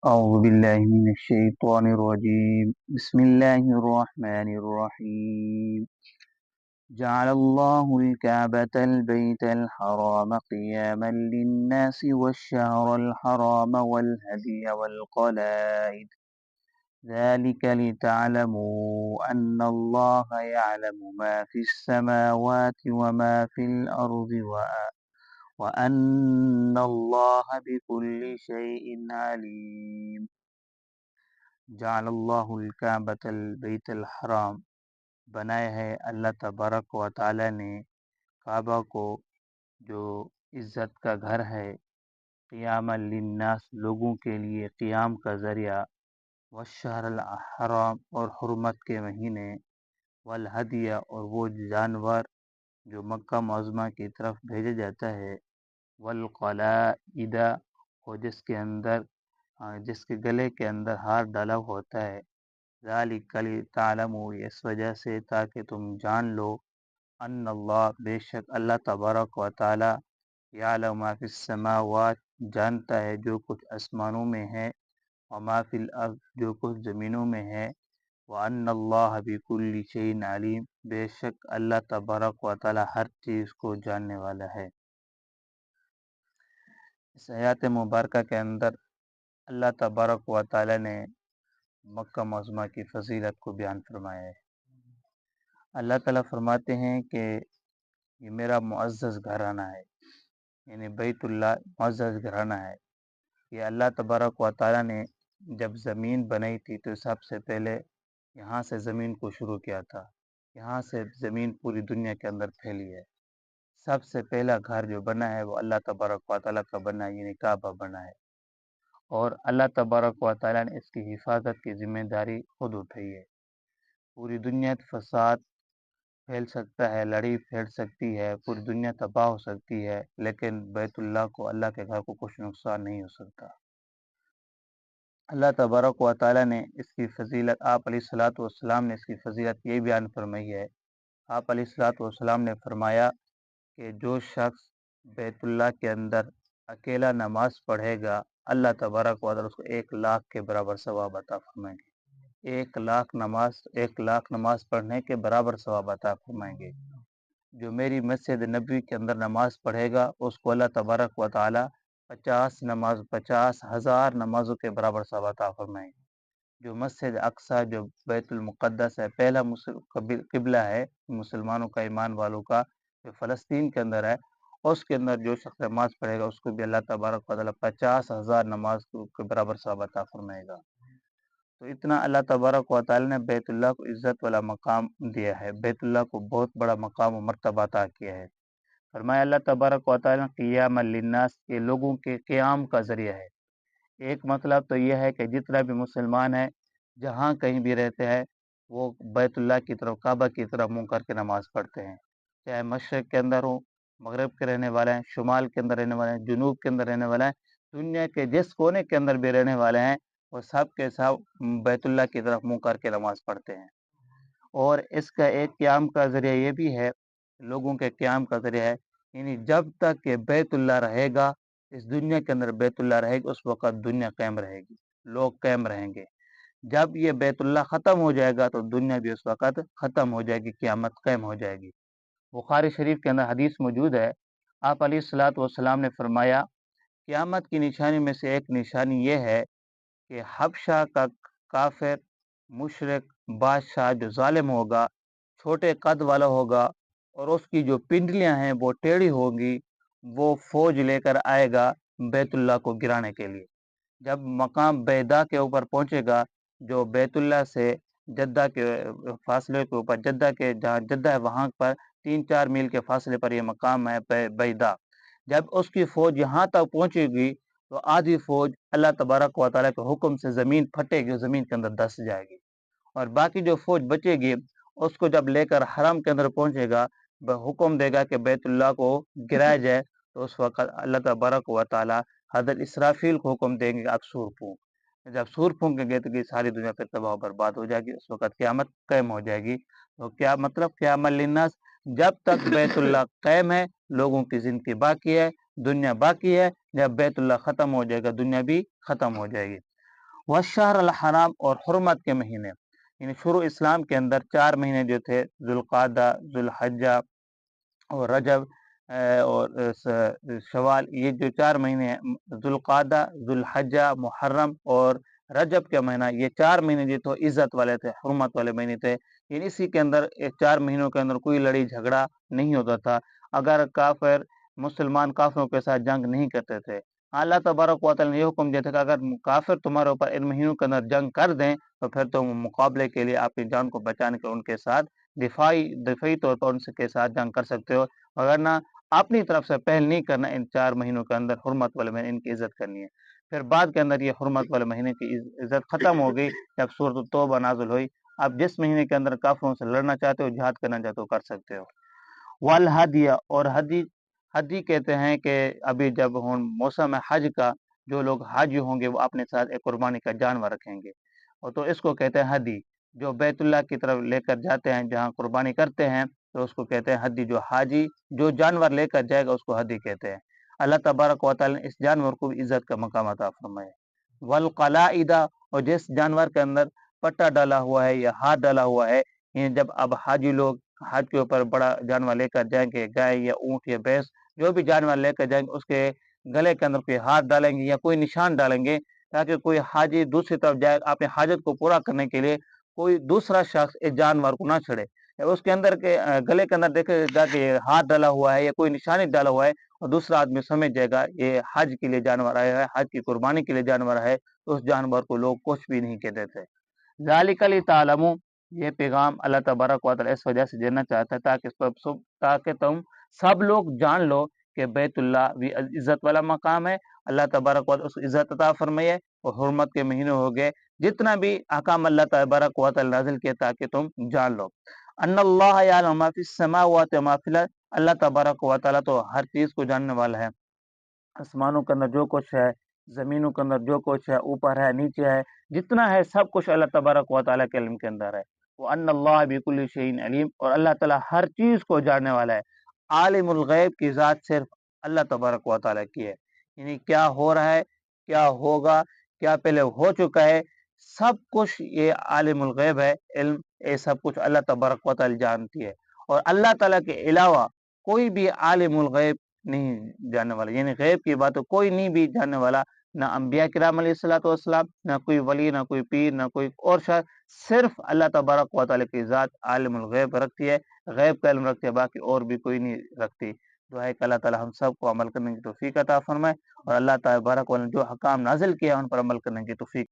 أعوذ بالله من الشيطان الرجيم بسم الله الرحمن الرحيم جعل الله الكعبة البيت الحرام قياما للناس والشهر الحرام والهدي والقلائد ذلك لتعلموا أن الله يعلم ما في السماوات وما في الأرض وأن الله بكل شيء عليم جعل اللہ الکعبۃ البیت الحرام، بنایا ہے اللہ تبارک و تعالی نے کعبہ کو جو عزت کا گھر ہے، قیام للناس، لوگوں کے لیے قیام کا ذریعہ، والشہر الحرام، اور حرمت کے مہینے، والہدیہ، اور وہ جانور جو مکہ معظمہ کی طرف بھیجا جاتا ہے، والقلائد، اور جس کے گلے کے اندر ہار ڈالا ہوتا ہے، ذالک لتعلموا، اس وجہ سے تاکہ تم جان لو، ان اللہ، بے شک اللہ تبارک و تعالی، یعلم ما فی السماوات، جانتا ہے جو کچھ آسمانوں میں ہے، وما فی الارض، جو کچھ زمینوں میں ہے، وان اللہ بکل شیء علیم، بے شک اللہ تبارک و تعالی ہر چیز کو جاننے والا ہے۔ اس آیات مبارکہ کے اندر اللہ تبارک و تعالی نے مکہ معظمہ کی فضیلت کو بیان فرمایا ہے۔ اللہ تعالیٰ فرماتے ہیں کہ یہ میرا معزز گھرانہ ہے، یعنی بیت اللہ معزز گھرانہ ہے۔ یہ اللہ تبارک و تعالیٰ نے جب زمین بنائی تھی تو سب سے پہلے یہاں سے زمین کو شروع کیا تھا، یہاں سے زمین پوری دنیا کے اندر پھیلی ہے۔ سب سے پہلا گھر جو بنا ہے وہ اللہ تبارک و تعالیٰ کا بنا ہے، یعنی کعبہ بنا ہے، اور اللہ تبارک و تعالیٰ نے اس کی حفاظت کی ذمہ داری خود اٹھائی ہے۔ پوری دنیا فساد پھیل سکتا ہے، لڑائی پھیل سکتی ہے، پوری دنیا تباہ ہو سکتی ہے، لیکن بیت اللہ کو، اللہ کے گھر کو کچھ نقصان نہیں ہو سکتا۔ اللہ تبارک و تعالیٰ نے اس کی فضیلت، آپ علیہ الصلوۃ والسلام نے اس کی فضیلت یہ بیان فرمائی ہے۔ آپ علیہ الصلوۃ والسلام نے فرمایا کہ جو شخص بیت اللہ کے اندر اکیلا نماز پڑھے گا، اللہ تبارک و تعالیٰ اس کو 1,00,000 کے برابر ثواب عطا فرمائیں گے۔ 1,00,000 نماز پڑھنے کے برابر ثواب عطا فرمائیں گے۔ جو میری مسجد نبوی کے اندر نماز پڑھے گا، اس کو اللہ تبارک و تعالی 50,000 نمازوں کے برابر ثواب عطا فرمائیں گے۔ جو مسجد اقصی، جو بیت المقدس ہے، پہلا قبلہ ہے مسلمانوں کا، ایمان والوں کا، جو فلسطین کے اندر ہے، اس کے اندر جو شخص نماز پڑھے گا اس کو بھی اللہ تبارک و تعالی 50,000 نماز کے برابر ثواب عطا فرمائے گا۔ تو اتنا اللہ تبارک و تعالی نے بیت اللہ کو عزت والا مقام دیا ہے، بیت اللہ کو بہت بڑا مقام و مرتبہ عطا کیا ہے۔ فرمایا اللہ تبارک و تعالی نے قیام للناس، یہ لوگوں کے قیام کا ذریعہ ہے۔ ایک مطلب تو یہ ہے کہ جتنا بھی مسلمان ہے، جہاں کہیں بھی رہتے ہیں، وہ بیت اللہ کی طرف، کعبہ کی طرف منہ کر کے نماز پڑھتے ہیں، چاہے مشرق کے اندر ہو، مغرب کے رہنے والے ہیں، شمال کے اندر رہنے والے ہیں، جنوب کے اندر رہنے والے ہیں، دنیا کے جس کونے کے اندر بھی رہنے والے ہیں، وہ سب کے سب بیت اللہ کی طرف منہ کر کے نماز پڑھتے ہیں۔ اور اس کا ایک قیام کا ذریعہ یہ بھی ہے، لوگوں کے قیام کا ذریعہ ہے، یعنی جب تک کہ بیت اللہ رہے گا، اس دنیا کے اندر بیت اللہ رہے گا، اس وقت دنیا قائم رہے گی، لوگ قائم رہیں گے۔ جب یہ بیت اللہ ختم ہو جائے گا تو دنیا بھی اس وقت ختم ہو جائے گی، قیامت قائم ہو جائے گی۔ بخاری شریف کے اندر حدیث موجود ہے، آپ علیہ الصلوۃ والسلام نے فرمایا، قیامت کی نشانی میں سے ایک نشانی یہ ہے کہ حبشہ کا کافر، مشرک بادشاہ جو ظالم ہوگا، چھوٹے قد والا ہوگا، اور اس کی جو پنڈلیاں ہیں وہ ٹیڑھی ہوں گی، وہ فوج لے کر آئے گا بیت اللہ کو گرانے کے لیے۔ جب مقام بیدا کے اوپر پہنچے گا، جو بیت اللہ سے جدہ کے فاصلے کے اوپر، جدہ کے جہاں جدہ ہے وہاں پر 3-4 میل کے فاصلے پر یہ مقام ہے بیدا، جب اس کی فوج یہاں تک پہنچے گی تو آدھی فوج اللہ تبارک و تعالیٰ کے حکم سے زمین پھٹے گی، زمین کے اندر دس جائے گی، اور باقی جو فوج بچے گی اس کو جب لے کر حرم کے اندر پہنچے گا، حکم دے گا کہ بیت اللہ کو گرایا جائے، تو اس وقت اللہ تبارک و تعالیٰ حضرت اسرافیل کو حکم دیں گے کہ آپ سور پھونک، جب سور پھونکیں گے تو ساری دنیا پھر تباہ و برباد ہو جائے گی، اس وقت قیامت قائم ہو جائے گی۔ تو کیا مطلب قیام للناس، جب تک بیت اللہ قائم ہے، لوگوں کی زندگی باقی ہے، دنیا باقی ہے، جب بیت اللہ ختم ہو جائے گا دنیا بھی ختم ہو جائے گی۔ والشہر الحرام اور حرمت کے مہینے، یعنی شروع اسلام کے اندر 4 مہینے جو تھے، ذوالقعدہ، ذوالحجہ اور رجب اور شوال، یہ جو 4 مہینے ہیں، ذوالقعدہ، ذوالحجہ، محرم اور رجب کا مہینہ، یہ 4 مہینے جو تو عزت والے تھے، حرمت والے مہینے تھے، یعنی اسی کے اندر 4 مہینوں کے اندر کوئی لڑائی جھگڑا نہیں ہوتا تھا، اگر کافر مسلمان کافروں کے ساتھ جنگ نہیں کرتے تھے۔ اللہ تبارک و تعالیٰ نے یہ حکم دیا تھا کہ اگر کافر تمہارے اوپر ان مہینوں کے اندر جنگ کر دیں تو پھر تم مقابلے کے لیے اپنی جان کو بچانے کے ان کے ساتھ دفاعی طور پر ان کے ساتھ جنگ کر سکتے ہو، ورنہ اپنی طرف سے پہل نہیں کرنا، ان 4 مہینوں کے اندر حرمت والے مہینے ان کی عزت کرنی ہے۔ پھر بعد کے اندر یہ حرمت والے مہینے کی عزت ختم ہو گئی جب سورۃ التوبہ نازل ہوئی، اب جس مہینے کے اندر کافروں سے لڑنا چاہتے ہو، جہاد کرنا چاہتے ہو، کر سکتے ہو۔ والہدیہ اور ہدی کہتے ہیں کہ ابھی جب موسم حج کا، جو لوگ حج ہوں گے وہ اپنے ساتھ ایک قربانی کا جانور رکھیں گے، اور تو اس کو کہتے ہیں ہدی، جو بیت اللہ کی طرف لے کر جاتے ہیں جہاں قربانی کرتے ہیں تو اس کو کہتے ہیں ہدی، جو حاجی جو جانور لے کر جائے گا اس کو ہدی کہتے ہیں۔ اللہ تبارک و تعالی نے اس جانور کو بھی عزت کا مقام عطا فرمایا۔ والقلائد، اور جس جانور کے اندر پٹا ڈالا ہوا ہے یا ہاتھ ڈالا ہوا ہے، یعنی جب اب حاجی لوگ حج کے اوپر بڑا جانور لے کر جائیں گے، گائے یا اونٹ یا بھینس، جو بھی جانور لے کر جائیں گے، اس کے گلے کے اندر کوئی ہاتھ ڈالیں گے یا کوئی نشان ڈالیں گے، تاکہ کوئی حاجی دوسری طرف جائے اپنے حاجت کو پورا کرنے کے لیے، کوئی دوسرا شخص اس جانور کو نہ چھڑے، اس کے اندر کے گلے کے اندر دیکھے گا کہ یہ ہاتھ ڈالا ہوا ہے یا کوئی نشانی ڈالا ہوا ہے، اور دوسرا آدمی سمجھ جائے گا یہ حج کے لیے جانور آیا ہے، حج کی قربانی کے لیے جانور ہے، تو اس جانور کو لوگ کچھ بھی نہیں کہتے تھے۔ ذالک لتعلموا، یہ پیغام اللہ تبارک و تعالی اس وجہ سے دینا چاہتا ہے تاکہ تم سب لوگ جان لو کہ بیت اللہ بھی عزت والا مقام ہے، اللہ تبارک و تعالی اس عزت عطا فرمائے، اور حرمت کے مہینے ہو گئے، جتنا بھی احکام اللہ تبارک و تعالی نازل کیا تاکہ تم جان لو۔ ان اللہ یعلم ما فی السماوات و ما فی الارض، اللہ تبارک و تعالی تو ہر چیز کو جاننے والا ہے، آسمانوں کے اندر جو کچھ ہے، زمینوں کے اندر جو کچھ ہے، اوپر ہے، نیچے ہے، جتنا ہے سب کچھ اللہ تبارک و تعالیٰ کے علم کے اندر ہے۔ وَأَنَّ اللَّهَ بِكُلِّ شَيْءٍ عَلِيمٌ، اور اللہ تعالیٰ ہر چیز کو جاننے والا ہے۔ عالم الغیب کی ذات صرف اللہ تبارک و تعالیٰ کی ہے، یعنی کیا ہو رہا ہے، کیا ہوگا، کیا پہلے ہو چکا ہے، سب کچھ یہ عالم الغیب ہے، علم یہ سب کچھ اللہ تبارک و تعالیٰ جانتی ہے، اور اللہ تعالیٰ کے علاوہ کوئی بھی عالم الغیب نہیں جاننے والا، یعنی غیب کی بات کوئی نہیں بھی جاننے والا، نہ انبیاء کرام علیہ الصلوۃ والسلام، نہ کوئی ولی، نہ کوئی پیر، نہ کوئی اور شخص، صرف اللہ تبارک و تعالیٰ کی ذات عالم الغیب رکھتی ہے، غیب کا علم رکھتی ہے، باقی اور بھی کوئی نہیں رکھتی۔ دعا ہے کہ اللہ تعالیٰ ہم سب کو عمل کرنے کی توفیق عطا فرمائے، اور اللہ تبارک و تعالیٰ نے جو حکام نازل کیا ہے ان پر عمل کرنے کی توفیق